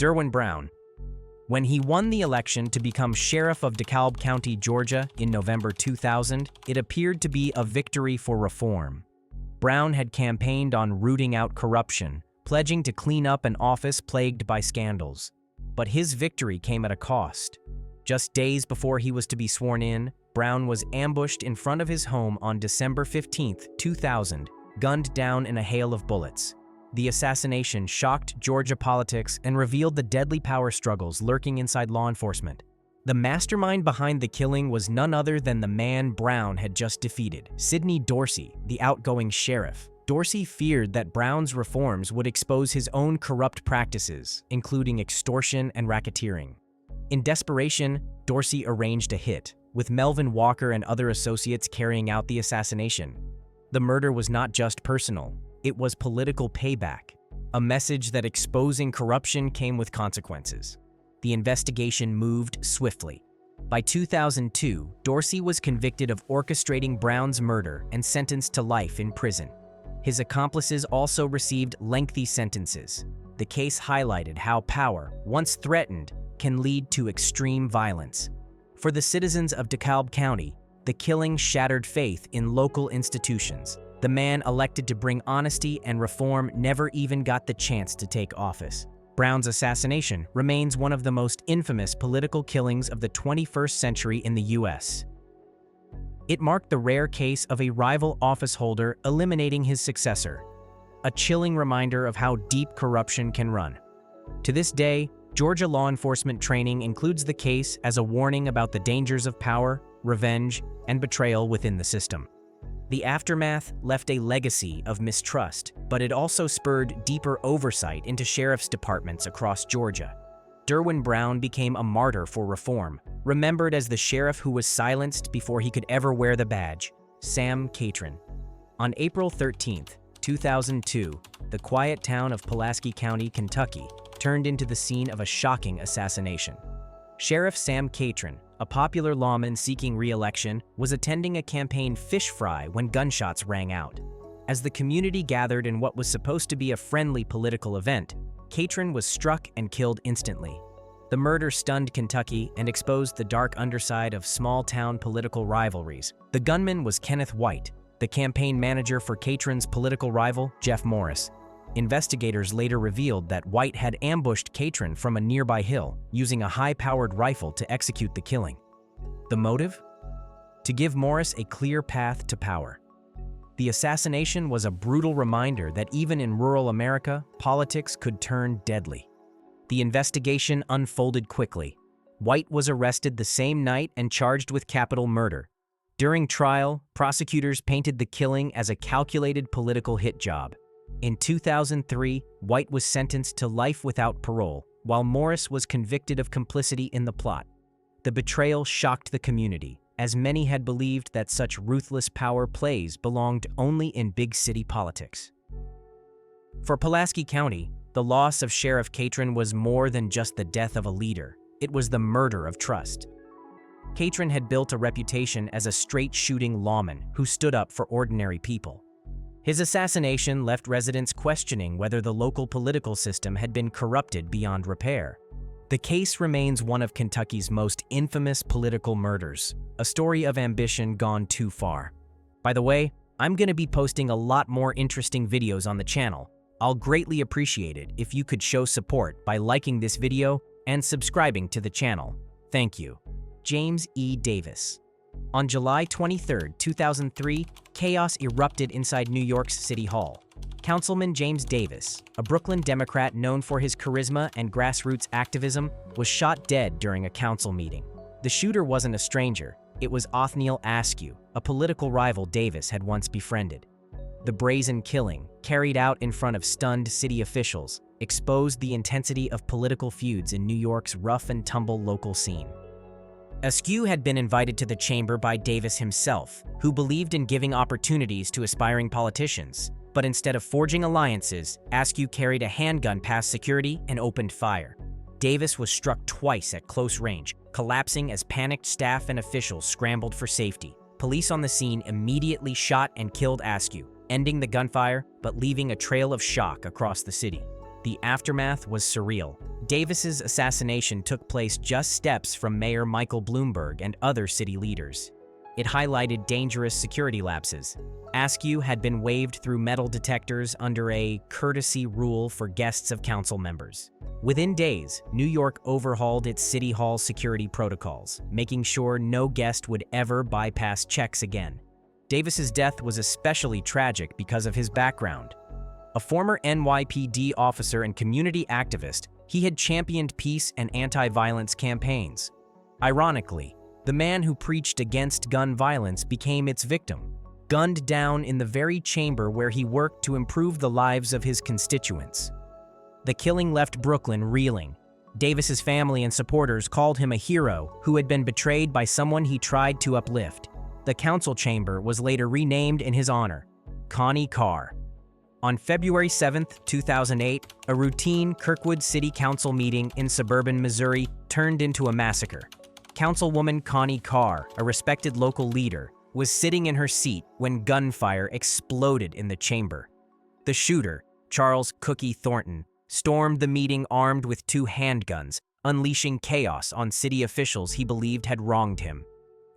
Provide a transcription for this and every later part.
Derwin Brown. When he won the election to become sheriff of DeKalb County, Georgia in November 2000, it appeared to be a victory for reform. Brown had campaigned on rooting out corruption, pledging to clean up an office plagued by scandals. But his victory came at a cost. Just days before he was to be sworn in, Brown was ambushed in front of his home on December 15, 2000, gunned down in a hail of bullets. The assassination shocked Georgia politics and revealed the deadly power struggles lurking inside law enforcement. The mastermind behind the killing was none other than the man Brown had just defeated, Sidney Dorsey, the outgoing sheriff. Dorsey feared that Brown's reforms would expose his own corrupt practices, including extortion and racketeering. In desperation, Dorsey arranged a hit, with Melvin Walker and other associates carrying out the assassination. The murder was not just personal, it was political payback, a message that exposing corruption came with consequences. The investigation moved swiftly. By 2002, Dorsey was convicted of orchestrating Brown's murder and sentenced to life in prison. His accomplices also received lengthy sentences. The case highlighted how power, once threatened, can lead to extreme violence. For the citizens of DeKalb County, the killing shattered faith in local institutions. The man elected to bring honesty and reform never even got the chance to take office. Brown's assassination remains one of the most infamous political killings of the 21st century in the U.S. It marked the rare case of a rival officeholder eliminating his successor, a chilling reminder of how deep corruption can run. To this day, Georgia law enforcement training includes the case as a warning about the dangers of power, revenge, and betrayal within the system. The aftermath left a legacy of mistrust, but it also spurred deeper oversight into sheriff's departments across Georgia. Derwin Brown became a martyr for reform, remembered as the sheriff who was silenced before he could ever wear the badge, Sam Catron. On April 13, 2002, the quiet town of Pulaski County, Kentucky, turned into the scene of a shocking assassination. Sheriff Sam Catron, a popular lawman seeking re-election, was attending a campaign fish fry when gunshots rang out. As the community gathered in what was supposed to be a friendly political event, Catron was struck and killed instantly. The murder stunned Kentucky and exposed the dark underside of small-town political rivalries. The gunman was Kenneth White, the campaign manager for Catron's political rival, Jeff Morris. Investigators later revealed that White had ambushed Catron from a nearby hill, using a high-powered rifle to execute the killing. The motive? To give Morris a clear path to power. The assassination was a brutal reminder that even in rural America, politics could turn deadly. The investigation unfolded quickly. White was arrested the same night and charged with capital murder. During trial, prosecutors painted the killing as a calculated political hit job. In 2003, White was sentenced to life without parole, while Morris was convicted of complicity in the plot. The betrayal shocked the community, as many had believed that such ruthless power plays belonged only in big city politics. For Pulaski County, the loss of Sheriff Catron was more than just the death of a leader. It was the murder of trust. Catron had built a reputation as a straight-shooting lawman who stood up for ordinary people. His assassination left residents questioning whether the local political system had been corrupted beyond repair. The case remains one of Kentucky's most infamous political murders, a story of ambition gone too far. By the way, I'm going to be posting a lot more interesting videos on the channel. I'll greatly appreciate it if you could show support by liking this video and subscribing to the channel. Thank you. James E. Davis. On July 23, 2003, chaos erupted inside New York's City Hall. Councilman James Davis, a Brooklyn Democrat known for his charisma and grassroots activism, was shot dead during a council meeting. The shooter wasn't a stranger. It was Othniel Askew, a political rival Davis had once befriended. The brazen killing, carried out in front of stunned city officials, exposed the intensity of political feuds in New York's rough-and-tumble local scene. Askew had been invited to the chamber by Davis himself, who believed in giving opportunities to aspiring politicians. But instead of forging alliances, Askew carried a handgun past security and opened fire. Davis was struck twice at close range, collapsing as panicked staff and officials scrambled for safety. Police on the scene immediately shot and killed Askew, ending the gunfire but leaving a trail of shock across the city. The aftermath was surreal. Davis's assassination took place just steps from Mayor Michael Bloomberg and other city leaders. It highlighted dangerous security lapses. Askew had been waved through metal detectors under a courtesy rule for guests of council members. Within days, New York overhauled its city hall security protocols, making sure no guest would ever bypass checks again. Davis's death was especially tragic because of his background. A former NYPD officer and community activist, he had championed peace and anti-violence campaigns. Ironically, the man who preached against gun violence became its victim, gunned down in the very chamber where he worked to improve the lives of his constituents. The killing left Brooklyn reeling. Davis's family and supporters called him a hero who had been betrayed by someone he tried to uplift. The council chamber was later renamed in his honor, Connie Carr. On February 7, 2008, a routine Kirkwood City Council meeting in suburban Missouri turned into a massacre. Councilwoman Connie Carr, a respected local leader, was sitting in her seat when gunfire exploded in the chamber. The shooter, Charles "Cookie" Thornton, stormed the meeting armed with 2 handguns, unleashing chaos on city officials he believed had wronged him.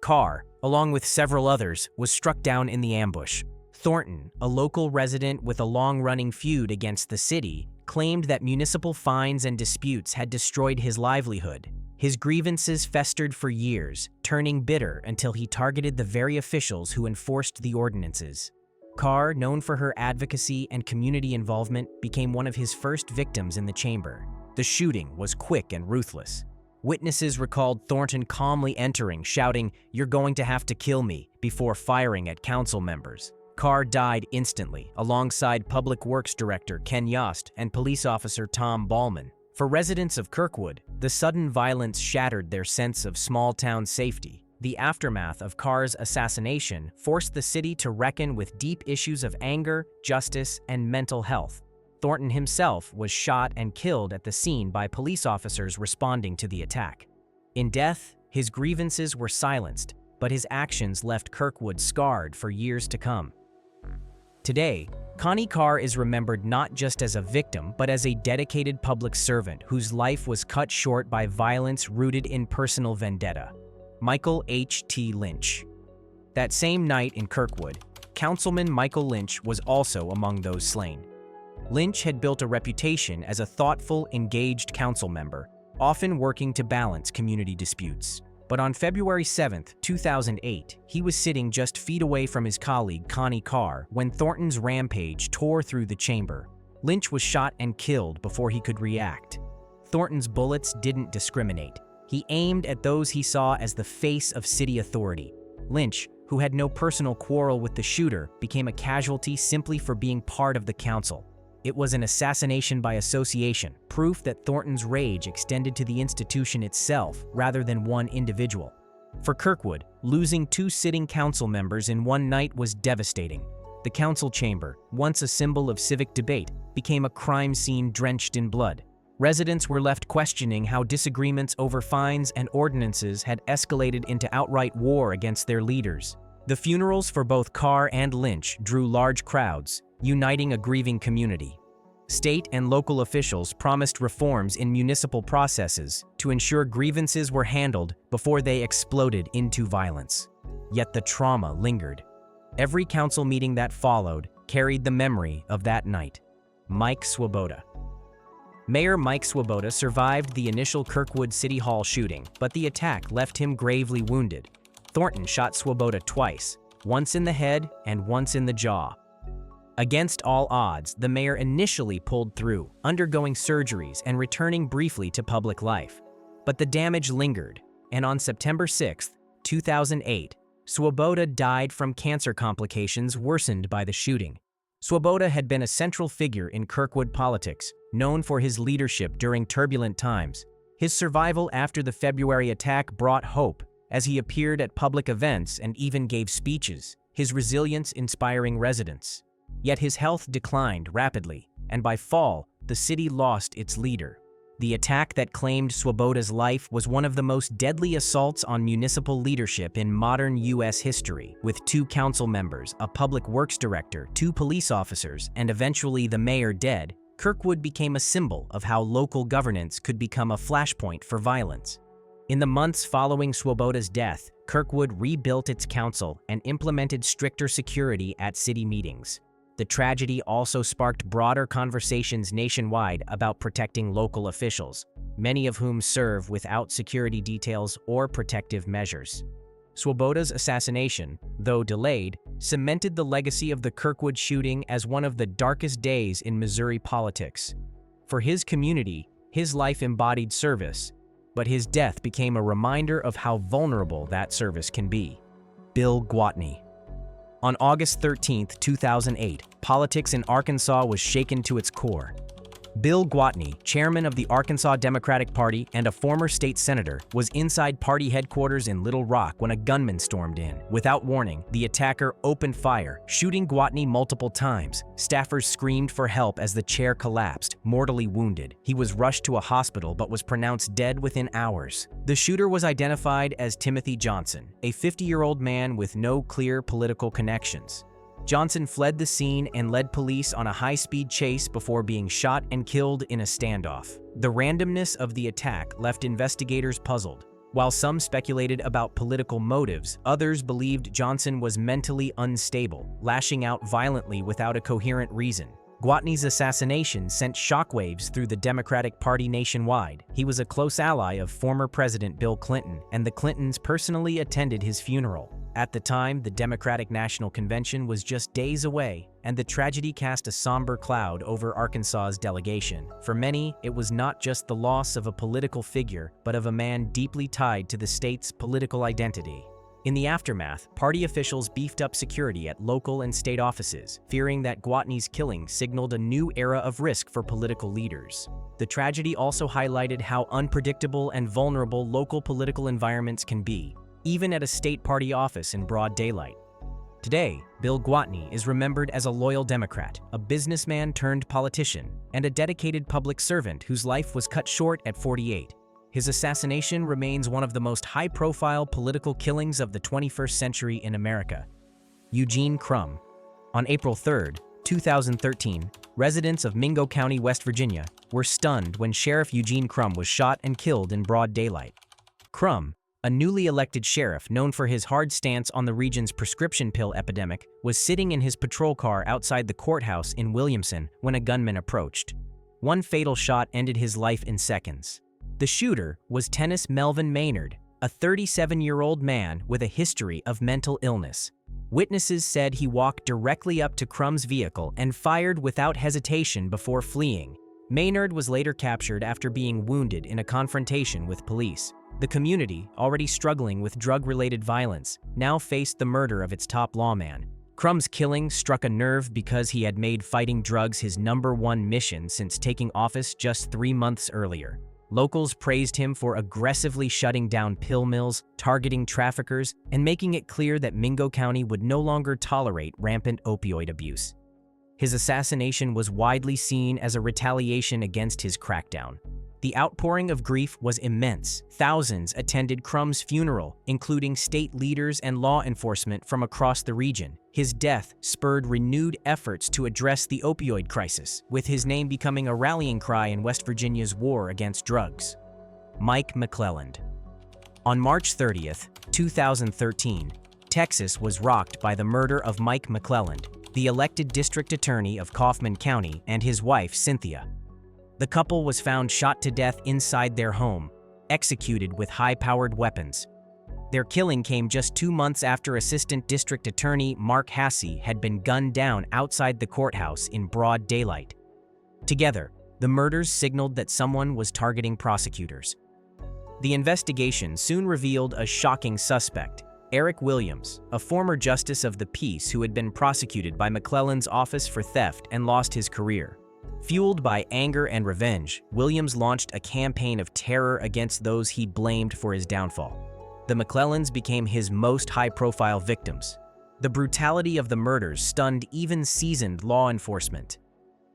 Carr, along with several others, was struck down in the ambush. Thornton, a local resident with a long-running feud against the city, claimed that municipal fines and disputes had destroyed his livelihood. His grievances festered for years, turning bitter until he targeted the very officials who enforced the ordinances. Carr, known for her advocacy and community involvement, became one of his first victims in the chamber. The shooting was quick and ruthless. Witnesses recalled Thornton calmly entering, shouting, "You're going to have to kill me," before firing at council members. Carr died instantly, alongside Public Works Director Ken Yost and Police Officer Tom Ballman. For residents of Kirkwood, the sudden violence shattered their sense of small-town safety. The aftermath of Carr's assassination forced the city to reckon with deep issues of anger, justice, and mental health. Thornton himself was shot and killed at the scene by police officers responding to the attack. In death, his grievances were silenced, but his actions left Kirkwood scarred for years to come. Today, Connie Carr is remembered not just as a victim, but as a dedicated public servant whose life was cut short by violence rooted in personal vendetta. Michael H.T. Lynch. That same night in Kirkwood, Councilman Michael Lynch was also among those slain. Lynch had built a reputation as a thoughtful, engaged council member, often working to balance community disputes. But on February 7, 2008, he was sitting just feet away from his colleague Connie Carr when Thornton's rampage tore through the chamber. Lynch was shot and killed before he could react. Thornton's bullets didn't discriminate. He aimed at those he saw as the face of city authority. Lynch, who had no personal quarrel with the shooter, became a casualty simply for being part of the council. It was an assassination by association, proof that Thornton's rage extended to the institution itself rather than one individual. For Kirkwood, losing 2 sitting council members in one night was devastating. The council chamber, once a symbol of civic debate, became a crime scene drenched in blood. Residents were left questioning how disagreements over fines and ordinances had escalated into outright war against their leaders. The funerals for both Carr and Lynch drew large crowds, uniting a grieving community. State and local officials promised reforms in municipal processes to ensure grievances were handled before they exploded into violence. Yet the trauma lingered. Every council meeting that followed carried the memory of that night. Mike Swoboda. Mayor Mike Swoboda survived the initial Kirkwood City Hall shooting, but the attack left him gravely wounded. Thornton shot Swoboda twice, once in the head and once in the jaw. Against all odds, the mayor initially pulled through, undergoing surgeries and returning briefly to public life. But the damage lingered, and on September 6, 2008, Swoboda died from cancer complications worsened by the shooting. Swoboda had been a central figure in Kirkwood politics, known for his leadership during turbulent times. His survival after the February attack brought hope, as he appeared at public events and even gave speeches, his resilience inspiring residents. Yet his health declined rapidly, and by fall, the city lost its leader. The attack that claimed Swoboda's life was one of the most deadly assaults on municipal leadership in modern U.S. history, with 2 council members, a public works director, 2 police officers, and eventually the mayor dead. Kirkwood became a symbol of how local governance could become a flashpoint for violence. In the months following Swoboda's death, Kirkwood rebuilt its council and implemented stricter security at city meetings. The tragedy also sparked broader conversations nationwide about protecting local officials, many of whom serve without security details or protective measures. Swoboda's assassination, though delayed, cemented the legacy of the Kirkwood shooting as one of the darkest days in Missouri politics. For his community, his life embodied service, but his death became a reminder of how vulnerable that service can be. Bill Gwatney. On August 13, 2008, politics in Arkansas was shaken to its core. Bill Gwatney, chairman of the Arkansas Democratic Party and a former state senator, was inside party headquarters in Little Rock when a gunman stormed in. Without warning, the attacker opened fire, shooting Gwatney multiple times. Staffers screamed for help as the chair collapsed, mortally wounded. He was rushed to a hospital but was pronounced dead within hours. The shooter was identified as Timothy Johnson, a 50-year-old man with no clear political connections. Johnson fled the scene and led police on a high-speed chase before being shot and killed in a standoff. The randomness of the attack left investigators puzzled. While some speculated about political motives, others believed Johnson was mentally unstable, lashing out violently without a coherent reason. Gwatney's assassination sent shockwaves through the Democratic Party nationwide. He was a close ally of former President Bill Clinton, and the Clintons personally attended his funeral. At the time, the Democratic National Convention was just days away, and the tragedy cast a somber cloud over Arkansas's delegation. For many, it was not just the loss of a political figure, but of a man deeply tied to the state's political identity. In the aftermath, party officials beefed up security at local and state offices, fearing that Gwatney's killing signaled a new era of risk for political leaders. The tragedy also highlighted how unpredictable and vulnerable local political environments can be, even at a state party office in broad daylight. Today, Bill Gwatney is remembered as a loyal Democrat, a businessman turned politician, and a dedicated public servant whose life was cut short at 48. His assassination remains one of the most high-profile political killings of the 21st century in America. Eugene Crum. On April 3, 2013, residents of Mingo County, West Virginia, were stunned when Sheriff Eugene Crum was shot and killed in broad daylight. Crum, a newly elected sheriff known for his hard stance on the region's prescription pill epidemic, was sitting in his patrol car outside the courthouse in Williamson when a gunman approached. One fatal shot ended his life in seconds. The shooter was Tennis Melvin Maynard, a 37-year-old man with a history of mental illness. Witnesses said he walked directly up to Crum's vehicle and fired without hesitation before fleeing. Maynard was later captured after being wounded in a confrontation with police. The community, already struggling with drug-related violence, now faced the murder of its top lawman. Crum's killing struck a nerve because he had made fighting drugs his #1 mission since taking office just 3 months earlier. Locals praised him for aggressively shutting down pill mills, targeting traffickers, and making it clear that Mingo County would no longer tolerate rampant opioid abuse. His assassination was widely seen as a retaliation against his crackdown. The outpouring of grief was immense. Thousands attended Crum's funeral, including state leaders and law enforcement from across the region. His death spurred renewed efforts to address the opioid crisis, with his name becoming a rallying cry in West Virginia's war against drugs. Mike McClelland. On March 30, 2013, Texas was rocked by the murder of Mike McClelland, the elected district attorney of Kaufman County, and his wife, Cynthia. The couple was found shot to death inside their home, executed with high-powered weapons. Their killing came just 2 months after Assistant District Attorney Mark Hasse had been gunned down outside the courthouse in broad daylight. Together, the murders signaled that someone was targeting prosecutors. The investigation soon revealed a shocking suspect, Eric Williams, a former justice of the peace who had been prosecuted by McClelland's office for theft and lost his career. Fueled by anger and revenge, Williams launched a campaign of terror against those he blamed for his downfall. The McClellands became his most high-profile victims. The brutality of the murders stunned even seasoned law enforcement.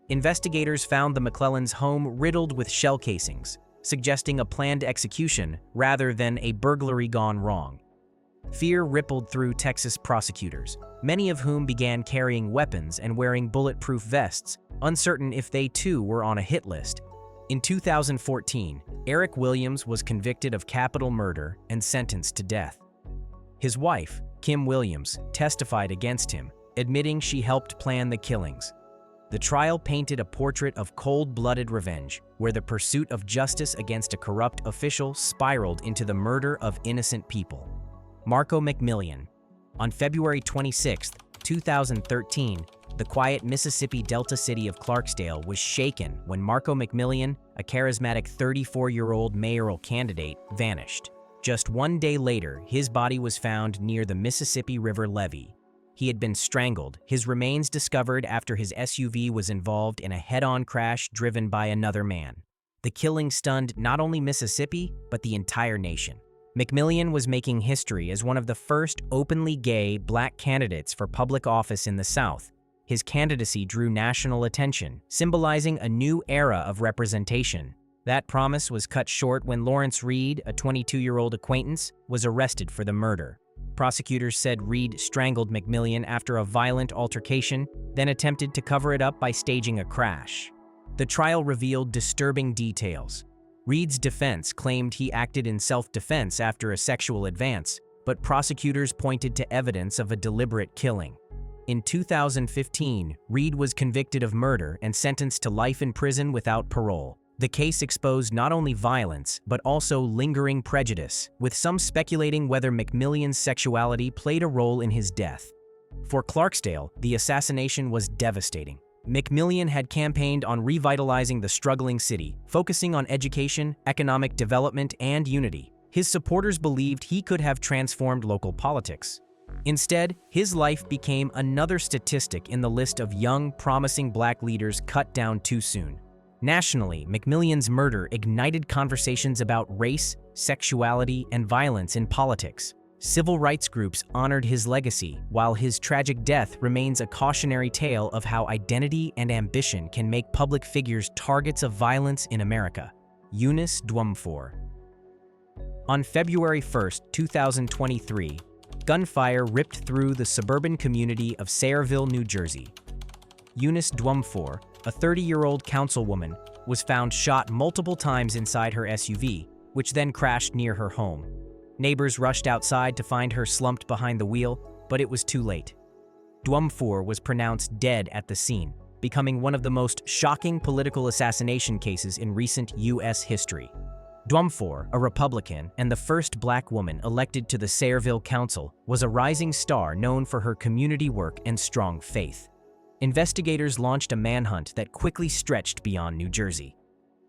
Investigators found the McClellands' home riddled with shell casings, suggesting a planned execution rather than a burglary gone wrong. Fear rippled through Texas prosecutors, many of whom began carrying weapons and wearing bulletproof vests, uncertain if they too were on a hit list. In 2014, Eric Williams was convicted of capital murder and sentenced to death. His wife, Kim Williams, testified against him, admitting she helped plan the killings. The trial painted a portrait of cold-blooded revenge, where the pursuit of justice against a corrupt official spiraled into the murder of innocent people. Marco McMillian. On February 26, 2013, the quiet Mississippi Delta city of Clarksdale was shaken when Marco McMillian, a charismatic 34-year-old mayoral candidate, vanished. Just one day later, his body was found near the Mississippi River levee. He had been strangled, his remains discovered after his SUV was involved in a head-on crash driven by another man. The killing stunned not only Mississippi, but the entire nation. McMillian was making history as one of the first openly gay black candidates for public office in the South. His candidacy drew national attention, symbolizing a new era of representation. That promise was cut short when Lawrence Reed, a 22-year-old acquaintance, was arrested for the murder. Prosecutors said Reed strangled McMillian after a violent altercation, then attempted to cover it up by staging a crash. The trial revealed disturbing details. Reed's defense claimed he acted in self-defense after a sexual advance, but prosecutors pointed to evidence of a deliberate killing. In 2015, Reed was convicted of murder and sentenced to life in prison without parole. The case exposed not only violence, but also lingering prejudice, with some speculating whether McMillian's sexuality played a role in his death. For Clarksdale, the assassination was devastating. McMillian had campaigned on revitalizing the struggling city, focusing on education, economic development, and unity. His supporters believed he could have transformed local politics. Instead, his life became another statistic in the list of young, promising black leaders cut down too soon. Nationally, McMillian's murder ignited conversations about race, sexuality, and violence in politics. Civil rights groups honored his legacy, while his tragic death remains a cautionary tale of how identity and ambition can make public figures targets of violence in America. Eunice Dwumfour. On February 1, 2023, gunfire ripped through the suburban community of Sayreville, New Jersey. Eunice Dwumfour, a 30-year-old councilwoman, was found shot multiple times inside her SUV, which then crashed near her home. Neighbors rushed outside to find her slumped behind the wheel, but it was too late. Dwumfour was pronounced dead at the scene, becoming one of the most shocking political assassination cases in recent U.S. history. Dwumfour, a Republican and the first black woman elected to the Sayreville Council, was a rising star known for her community work and strong faith. Investigators launched a manhunt that quickly stretched beyond New Jersey.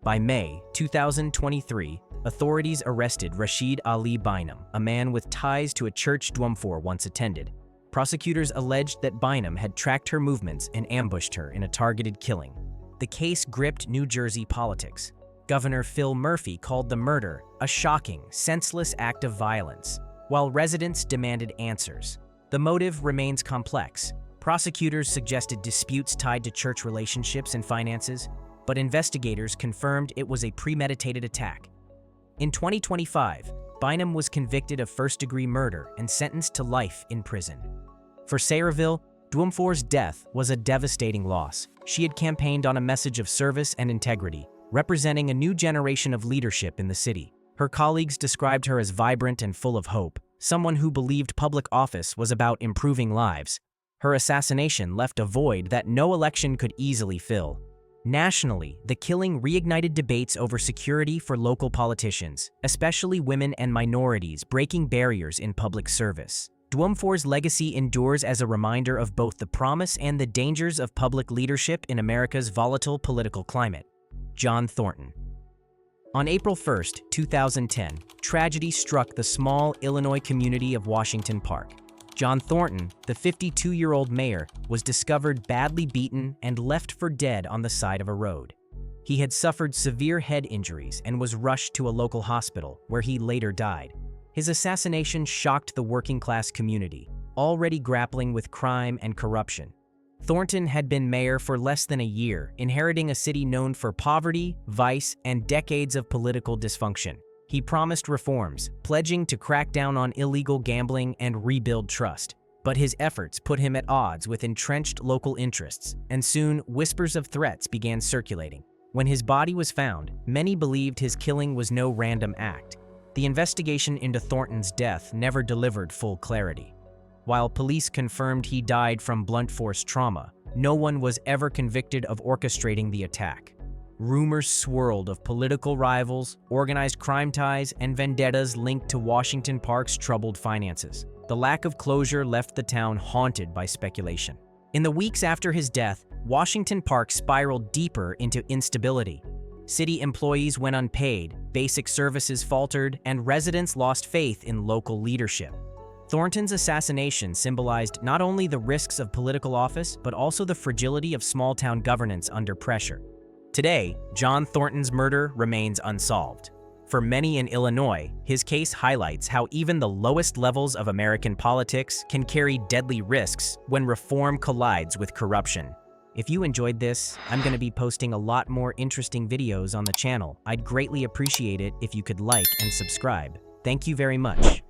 By May 2023, authorities arrested Rashid Ali Bynum, a man with ties to a church Dwumfour once attended. Prosecutors alleged that Bynum had tracked her movements and ambushed her in a targeted killing. The case gripped New Jersey politics. Governor Phil Murphy called the murder a shocking, senseless act of violence, while residents demanded answers. The motive remains complex. Prosecutors suggested disputes tied to church relationships and finances, but investigators confirmed it was a premeditated attack. In 2025, Bynum was convicted of first-degree murder and sentenced to life in prison. For Sayreville, Dwumfour's death was a devastating loss. She had campaigned on a message of service and integrity, representing a new generation of leadership in the city. Her colleagues described her as vibrant and full of hope, someone who believed public office was about improving lives. Her assassination left a void that no election could easily fill. Nationally, the killing reignited debates over security for local politicians, especially women and minorities, breaking barriers in public service. Dwumfour's legacy endures as a reminder of both the promise and the dangers of public leadership in America's volatile political climate. John Thornton. On April 1, 2010, tragedy struck the small Illinois community of Washington Park. John Thornton, the 52-year-old mayor, was discovered badly beaten and left for dead on the side of a road. He had suffered severe head injuries and was rushed to a local hospital, where he later died. His assassination shocked the working-class community, already grappling with crime and corruption. Thornton had been mayor for less than a year, inheriting a city known for poverty, vice, and decades of political dysfunction. He promised reforms, pledging to crack down on illegal gambling and rebuild trust. But his efforts put him at odds with entrenched local interests, and soon whispers of threats began circulating. When his body was found, many believed his killing was no random act. The investigation into Thornton's death never delivered full clarity. While police confirmed he died from blunt force trauma, no one was ever convicted of orchestrating the attack. Rumors swirled of political rivals, organized crime ties, and vendettas linked to Washington Park's troubled finances. The lack of closure left the town haunted by speculation. In the weeks after his death, Washington Park spiraled deeper into instability. City employees went unpaid, basic services faltered, and residents lost faith in local leadership. Thornton's assassination symbolized not only the risks of political office, but also the fragility of small-town governance under pressure. Today, John Thornton's murder remains unsolved. For many in Illinois, his case highlights how even the lowest levels of American politics can carry deadly risks when reform collides with corruption. If you enjoyed this, I'm going to be posting a lot more interesting videos on the channel. I'd greatly appreciate it if you could like and subscribe. Thank you very much.